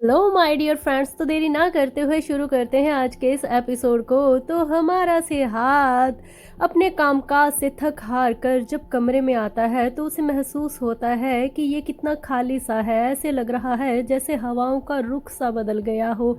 Hello my dear friends. तो देरी ना करते हुए शुरू करते हैं आज के इस एपिसोड को। तो हमारा सिहाद अपने कामकाज से थक हार कर जब कमरे में आता है तो उसे महसूस होता है कि ये कितना खाली सा है। ऐसे लग रहा है जैसे हवाओं का रुख सा बदल गया हो।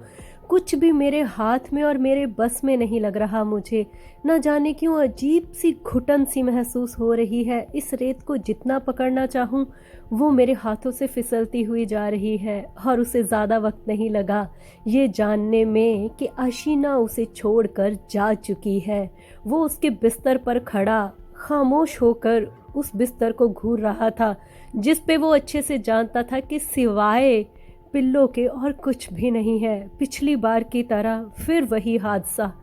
कुछ भी मेरे हाथ में और मेरे बस में नहीं लग रहा। मुझे न जाने क्यों अजीब सी घुटन सी महसूस हो रही है। इस रेत को जितना पकड़ना चाहूँ वो मेरे हाथों से फिसलती हुई जा रही है और उसे ज़्यादा वक्त नहीं लगा ये जानने में कि आशीना उसे छोड़कर जा चुकी है। वो उसके बिस्तर पर खड़ा खामोश होकर उस बिस्तर को घूर रहा था जिस पे वो अच्छे से जानता था कि सिवाय पिल्लों के और कुछ भी नहीं है। पिछली बार की तरह फिर वही हादसा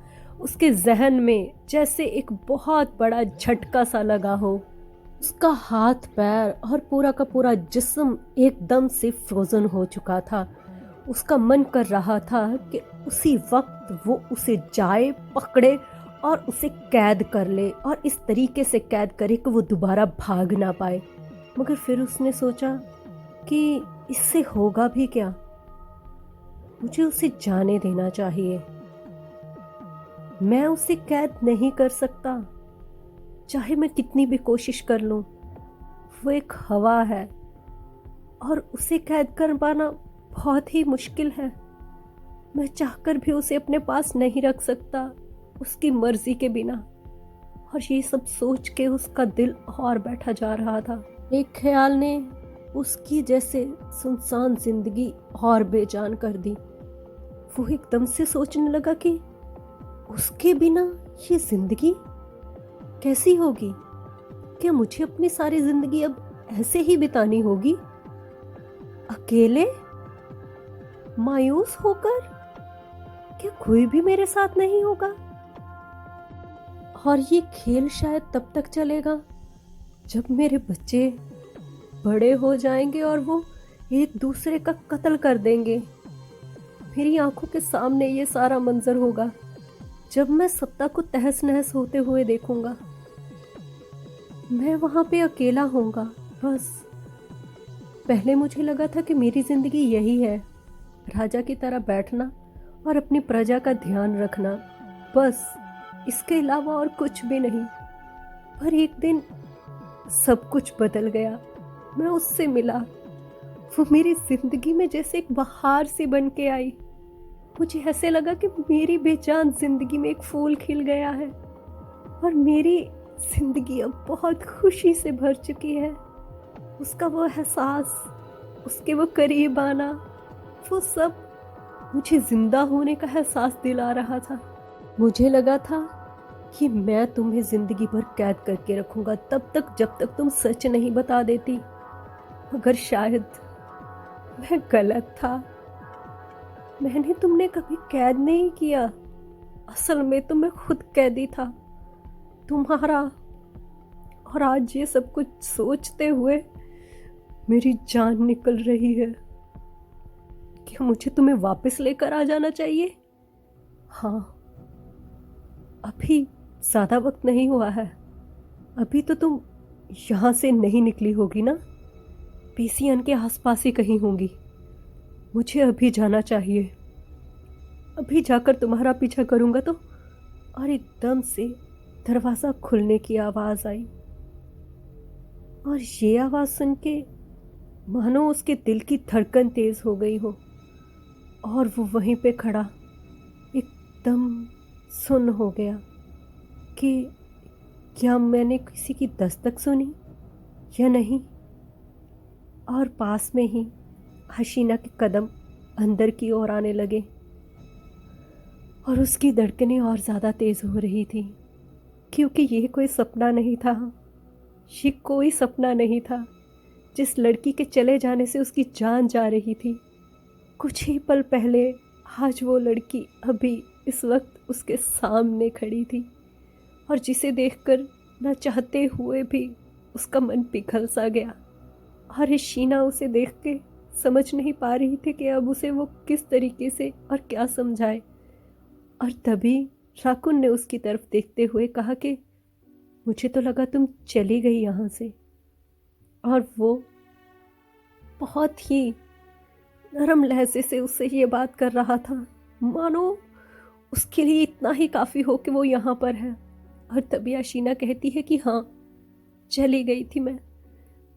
उसके जहन में जैसे एक बहुत बड़ा झटका सा लगा हो। उसका हाथ पैर और पूरा का पूरा जिस्म एकदम से फ्रोजन हो चुका था। उसका मन कर रहा था कि उसी वक्त वो उसे जाए पकड़े और उसे कैद कर ले और इस तरीके से कैद करे कि वो दोबारा भाग ना पाए। मगर फिर उसने सोचा कि इससे होगा भी क्या। मुझे उसे जाने देना चाहिए। मैं उसे कैद नहीं कर सकता चाहे मैं कितनी भी कोशिश कर लूं। वो एक हवा है और उसे कैद कर पाना बहुत ही मुश्किल है। मैं चाहकर भी उसे अपने पास नहीं रख सकता उसकी मर्जी के बिना। और ये सब सोच के उसका दिल और बैठा जा रहा था। एक ख्याल ने उसकी जैसे सुनसान जिंदगी और बेजान कर दी। वो एकदम से सोचने लगा कि उसके बिना ये जिंदगी कैसी होगी। क्या मुझे अपनी सारी जिंदगी अब ऐसे ही बितानी होगी, अकेले, मायूस होकर? क्या कोई भी मेरे साथ नहीं होगा? और ये खेल शायद तब तक चलेगा जब मेरे बच्चे बड़े हो जाएंगे और वो एक दूसरे का कत्ल कर देंगे। मेरी आंखों के सामने ये सारा मंजर होगा जब मैं सत्ता को तहस नहस होते हुए देखूंगा। मैं वहां पे अकेला होऊंगा बस। पहले मुझे लगा था कि मेरी जिंदगी यही है, राजा की तरह बैठना और अपनी प्रजा का ध्यान रखना, बस। इसके अलावा और कुछ भी नहीं। पर एक दिन सब कुछ बदल गया। मैं उससे मिला। वो मेरी जिंदगी में जैसे एक बहार सी बन के आई। मुझे ऐसे लगा कि मेरी बेजान जिंदगी में एक फूल खिल गया है और मेरी जिंदगी अब बहुत खुशी से भर चुकी है। उसका वो एहसास, उसके वो करीब आना, वो सब मुझे जिंदा होने का एहसास दिला रहा था। मुझे लगा था कि मैं तुम्हें जिंदगी भर कैद करके रखूंगा तब तक जब तक तुम सच नहीं बता देती। मगर शायद मैं गलत था। मैंने तुमने कभी कैद नहीं किया। असल में तो मैं खुद कैदी था तुम्हारा। और आज ये सब कुछ सोचते हुए मेरी जान निकल रही है। क्या मुझे तुम्हें वापस लेकर आ जाना चाहिए? हाँ, अभी ज्यादा वक्त नहीं हुआ है। अभी तो तुम यहाँ से नहीं निकली होगी ना? पीसीएन के आसपास ही कहीं होंगी। मुझे अभी जाना चाहिए। अभी जाकर तुम्हारा पीछा करूंगा तो। और एकदम से दरवाजा खुलने की आवाज आई और ये आवाज सुन के मानो उसके दिल की धड़कन तेज हो गई हो और वो वहीं पे खड़ा एकदम सुन्न हो गया कि क्या मैंने किसी की दस्तक सुनी या नहीं। और पास में ही हसीना के कदम अंदर की ओर आने लगे और उसकी धड़कनें और ज़्यादा तेज हो रही थी क्योंकि ये कोई सपना नहीं था। ये कोई सपना नहीं था। जिस लड़की के चले जाने से उसकी जान जा रही थी, कुछ ही पल पहले आज वो लड़की अभी इस वक्त उसके सामने खड़ी थी और जिसे देखकर न चाहते हुए भी उसका मन पिघल सा गया। और शीना उसे देख के समझ नहीं पा रही थी कि अब उसे वो किस तरीके से और क्या समझाए। और तभी राकुन ने उसकी तरफ देखते हुए कहा कि मुझे तो लगा तुम चली गई यहाँ से। और वो बहुत ही नरम लहजे से उससे ये बात कर रहा था, मानो उसके लिए इतना ही काफ़ी हो कि वो यहाँ पर है। और तभी आशीना कहती है कि हाँ, चली गई थी मैं,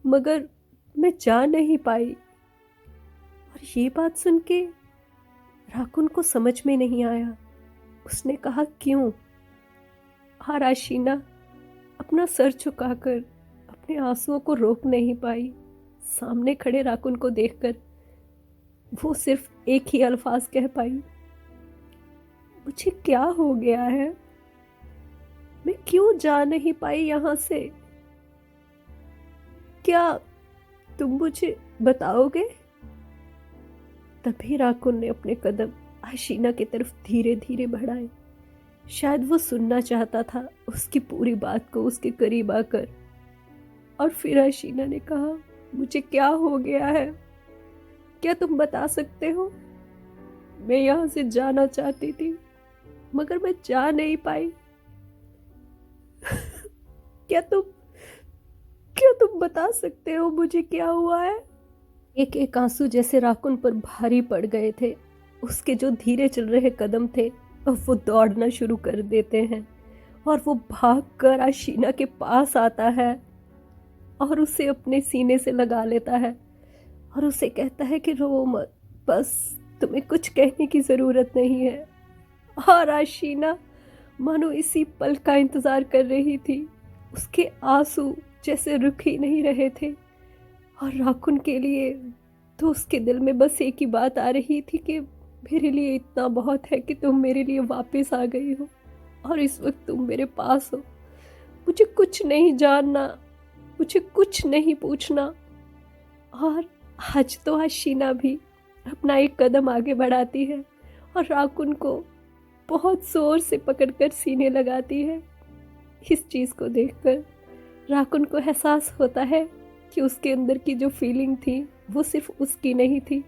मगर मैं जा नहीं पाई। और ये बात सुन के राकुन को समझ में नहीं आया। उसने कहा क्यों? और आशीना अपना सर झुकाकर अपने आंसुओं को रोक नहीं पाई। सामने खड़े राकुन को देखकर वो सिर्फ एक ही अल्फाज कह पाई, मुझे क्या हो गया है? मैं क्यों जा नहीं पाई यहाँ से? क्या तुम मुझे बताओगे? तभी राकुन ने अपने कदम आशीना की तरफ धीरे धीरे बढ़ाए। शायद वो सुनना चाहता था उसकी पूरी बात को उसके करीब आकर। और फिर आशीना ने कहा, मुझे क्या हो गया है? क्या तुम बता सकते हो? मैं यहाँ से जाना चाहती थी, मगर मैं जा नहीं पाई। क्या तुम क्या तुम बता सकते हो मुझे क्या हुआ है? एक एक आंसू जैसे राकुन पर भारी पड़ गए थे। उसके जो धीरे चल रहे कदम थे अब वो दौड़ना शुरू कर देते हैं। और वो भागकर आशीना के पास आता है और उसे अपने सीने से लगा लेता है और उसे कहता है कि रो मत, बस तुम्हें कुछ कहने की ज़रूरत नहीं है। और आशीना मानो इसी पल का इंतज़ार कर रही थी। उसके आंसू जैसे रुक ही नहीं रहे थे। और राकुन के लिए तो उसके दिल में बस एक ही बात आ रही थी कि मेरे लिए इतना बहुत है कि तुम मेरे लिए वापस आ गई हो और इस वक्त तुम मेरे पास हो। मुझे कुछ नहीं जानना, मुझे कुछ नहीं पूछना। और आज तो आशीना भी अपना एक कदम आगे बढ़ाती है और राकुन को बहुत जोर से पकड़कर सीने लगाती है। इस चीज़ को देखकर राकुन को एहसास होता है कि उसके अंदर की जो फीलिंग थी वो सिर्फ उसकी नहीं थी,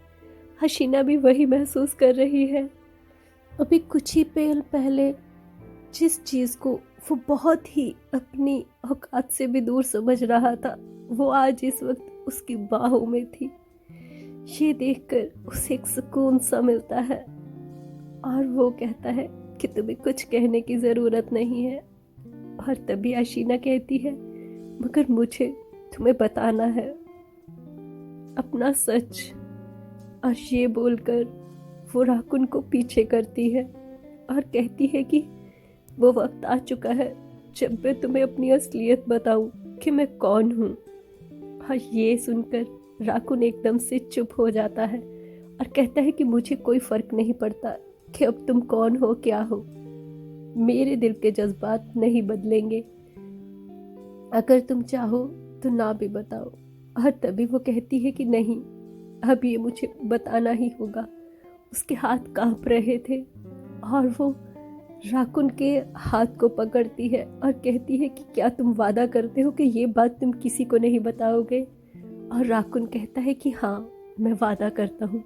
हसीना भी वही महसूस कर रही है। अभी कुछ ही पल पहले जिस चीज़ को वो बहुत ही अपनी औकात से भी दूर समझ रहा था वो आज इस वक्त उसकी बाहों में थी। ये देखकर उसे एक सुकून सा मिलता है और वो कहता है कि तुम्हें कुछ कहने की ज़रूरत नहीं है। और तभी आशीना कहती है, मगर मुझे तुम्हें बताना है अपना सच। और ये बोलकर वो राकुन को पीछे करती है और कहती है कि वो वक्त आ चुका है जब मैं तुम्हें अपनी असलियत बताऊं कि मैं कौन हूँ। और ये सुनकर राकुन एकदम से चुप हो जाता है और कहता है कि मुझे कोई फर्क नहीं पड़ता कि अब तुम कौन हो क्या हो, मेरे दिल के जज्बात नहीं बदलेंगे। अगर तुम चाहो तो ना भी बताओ। और तभी वो कहती है कि नहीं, अब ये मुझे बताना ही होगा। उसके हाथ कांप रहे थे और वो राकुन के हाथ को पकड़ती है और कहती है कि क्या तुम वादा करते हो कि ये बात तुम किसी को नहीं बताओगे? और राकुन कहता है कि हाँ, मैं वादा करता हूँ,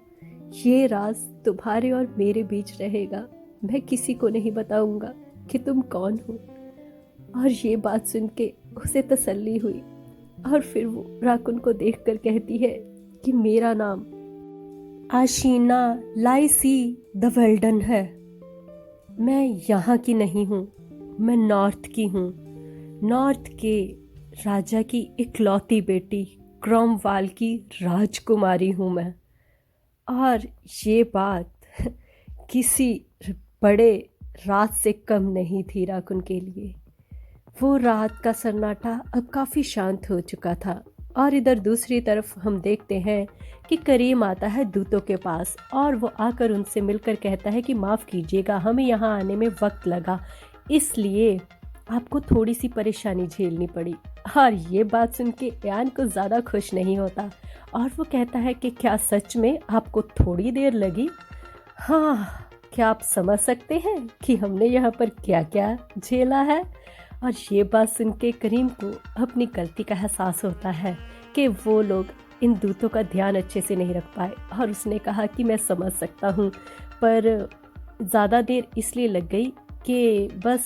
ये राज तुम्हारे और मेरे बीच रहेगा। मैं किसी को नहीं बताऊंगा कि तुम कौन हो। और ये बात सुन के उसे तसल्ली हुई और फिर वो राकुन को देखकर कहती है कि मेरा नाम आशीना लाइसी द वेल्डन है। मैं यहाँ की नहीं हूँ, मैं नॉर्थ की हूँ। नॉर्थ के राजा की इकलौती बेटी क्रॉमवाल की राजकुमारी हूँ मैं। और ये बात किसी बड़े रात से कम नहीं थी राकुन के लिए। वो रात का सन्नाटा अब काफ़ी शांत हो चुका था और इधर दूसरी तरफ हम देखते हैं कि करीम आता है दूतों के पास और वो आकर उनसे मिलकर कहता है कि माफ़ कीजिएगा, हमें यहाँ आने में वक्त लगा, इसलिए आपको थोड़ी सी परेशानी झेलनी पड़ी। और ये बात सुन के यान को ज़्यादा खुश नहीं होता और वो कहता है कि क्या सच में आपको थोड़ी देर लगी? हाँ, क्या आप समझ सकते हैं कि हमने यहाँ पर क्या क्या झेला है? और ये बात सुन के करीम को अपनी गलती का एहसास होता है कि वो लोग इन दूतों का ध्यान अच्छे से नहीं रख पाए। और उसने कहा कि मैं समझ सकता हूँ, पर ज़्यादा देर इसलिए लग गई कि बस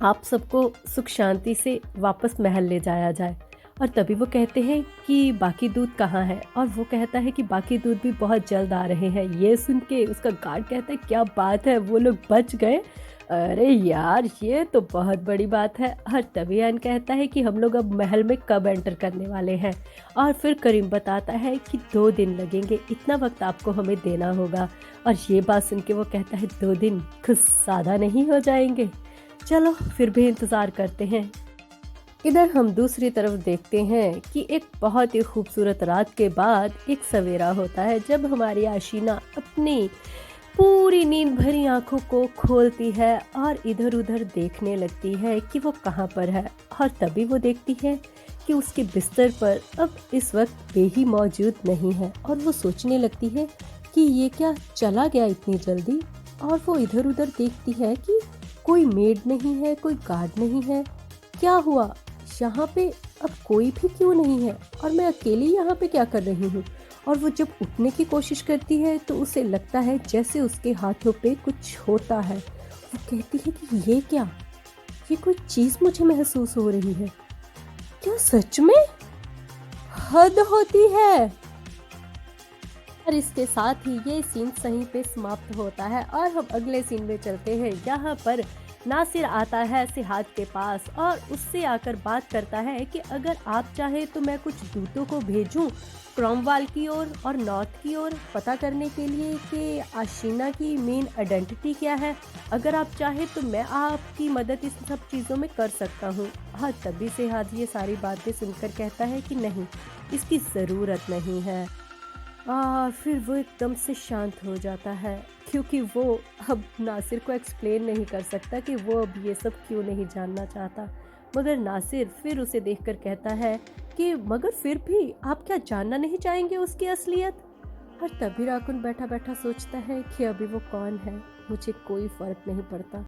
आप सबको सुख शांति से वापस महल ले जाया जाए। और तभी वो कहते हैं कि बाकी दूध कहाँ है, और वो कहता है कि बाकी दूध भी बहुत जल्द आ रहे हैं। ये सुन के उसका गार्ड कहता है क्या बात है, वो लोग बच गए। अरे यार ये तो बहुत बड़ी बात है। और तभी एन कहता है कि हम लोग अब महल में कब एंटर करने वाले हैं। और फिर करीम बताता है कि 2 दिन लगेंगे, इतना वक्त आपको हमें देना होगा। और ये बात सुन के वो कहता है 2 दिन कुछ ज़्यादा नहीं हो जाएंगे, चलो फिर भी इंतज़ार करते हैं। इधर हम दूसरी तरफ देखते हैं कि एक बहुत ही खूबसूरत रात के बाद एक सवेरा होता है, जब हमारी आशीना अपनी पूरी नींद भरी आंखों को खोलती है और इधर उधर देखने लगती है कि वो कहाँ पर है। और तभी वो देखती है कि उसके बिस्तर पर अब इस वक्त बेही मौजूद नहीं है, और वो सोचने लगती है कि ये क्या चला गया इतनी जल्दी। और वो इधर उधर देखती है कि कोई मेड नहीं है, कोई गार्ड नहीं है, क्या हुआ यहाँ पे, अब कोई भी क्यों नहीं है, और मैं अकेली यहाँ पे क्या कर रही हूँ। और वो जब उठने की कोशिश करती है तो उसे लगता है जैसे उसके हाथों पे कुछ होता है। वो कहती है कि ये क्या, ये कोई चीज़ मुझे महसूस हो रही है, क्या सच में, हद होती है। और इसके साथ ही ये सीन सही पे समाप्त होता है और हम अगले सीन में चलते हैं। यहाँ पर नासिर आता है सिहाद के पास और उससे आकर बात करता है कि अगर आप चाहे तो मैं कुछ दूतों को भेजूं क्रॉमवाल की ओर और नॉर्थ की ओर, पता करने के लिए कि आशीना की मेन आइडेंटिटी क्या है। अगर आप चाहे तो मैं आपकी मदद इस सब चीज़ों में कर सकता हूँ। हाँ, तभी सिहाद ये सारी बातें सुनकर कहता है कि नहीं, इसकी ज़रूरत नहीं है। फिर वो एकदम से शांत हो जाता है, क्योंकि वो अब नासिर को एक्सप्लेन नहीं कर सकता कि वो अब ये सब क्यों नहीं जानना चाहता। मगर नासिर फिर उसे देखकर कहता है कि मगर फिर भी आप क्या जानना नहीं चाहेंगे उसकी असलियत। और तभी राकुन बैठा बैठा सोचता है कि अभी वो कौन है, मुझे कोई फर्क नहीं पड़ता।